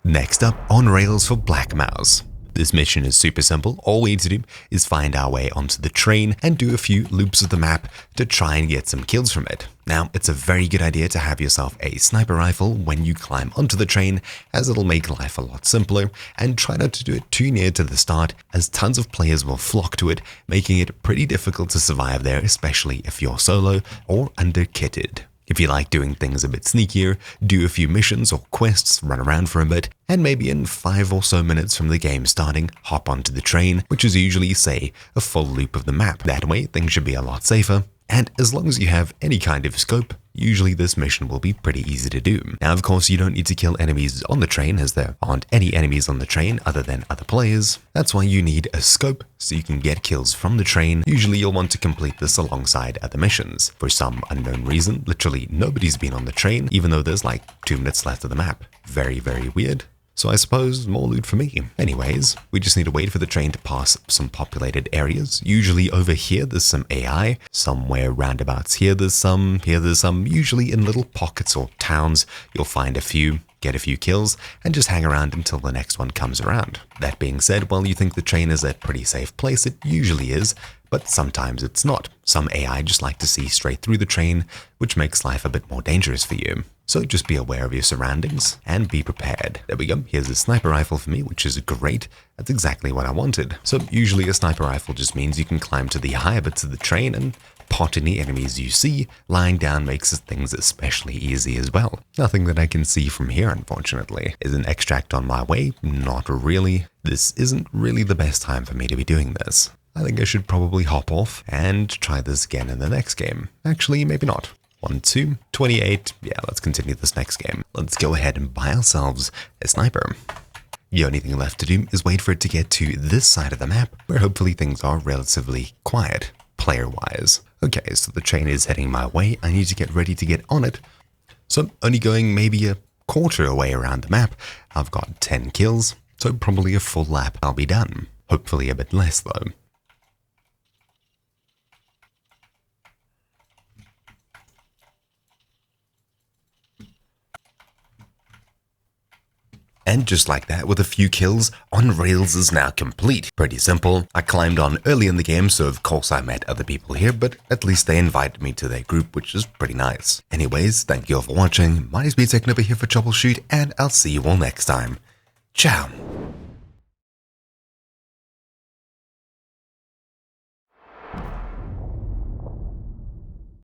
Next up, on rails for Black Mouse. This mission is super simple. All we need to do is find our way onto the train and do a few loops of the map to try and get some kills from it. Now, it's a very good idea to have yourself a sniper rifle when you climb onto the train, as it'll make life a lot simpler, and try not to do it too near to the start, as tons of players will flock to it, making it pretty difficult to survive there, especially if you're solo or under-kitted. If you like doing things a bit sneakier, do a few missions or quests, run around for a bit, and maybe in 5 or so minutes from the game starting, hop onto the train, which is usually, say, a full loop of the map. That way, things should be a lot safer. And as long as you have any kind of scope, usually this mission will be pretty easy to do. Now, of course, you don't need to kill enemies on the train, as there aren't any enemies on the train other than other players. That's why you need a scope, so you can get kills from the train. Usually you'll want to complete this alongside other missions. For some unknown reason, literally nobody's been on the train, even though there's like 2 minutes left of the map. Very, very weird. So I suppose more loot for me. Anyways, we just need to wait for the train to pass some populated areas. Usually over here there's some AI, somewhere roundabouts here there's some, usually in little pockets or towns you'll find a few, get a few kills, and just hang around until the next one comes around. That being said, while you think the train is a pretty safe place, it usually is, but sometimes it's not. Some AI just like to see straight through the train, which makes life a bit more dangerous for you. So just be aware of your surroundings and be prepared. There we go, here's a sniper rifle for me, which is great. That's exactly what I wanted. So usually a sniper rifle just means you can climb to the higher bits of the train and pot any enemies you see. Lying down makes things especially easy as well. Nothing that I can see from here, unfortunately. Is an extract on my way? Not really. This isn't really the best time for me to be doing this. I think I should probably hop off and try this again in the next game. Actually, maybe not. 1, 2, 28. Yeah, let's continue this next game. Let's go ahead and buy ourselves a sniper. The only thing left to do is wait for it to get to this side of the map, where hopefully things are relatively quiet, player-wise. Okay, so the train is heading my way. I need to get ready to get on it. So only going maybe a quarter away around the map. I've got 10 kills, so probably a full lap I'll be done. Hopefully a bit less though. And just like that, with a few kills, On Rails is now complete. Pretty simple. I climbed on early in the game, so of course I met other people here, but at least they invited me to their group, which is pretty nice. Anyways, thank you all for watching. My name's BTech over here for Troubleshoot, and I'll see you all next time. Ciao.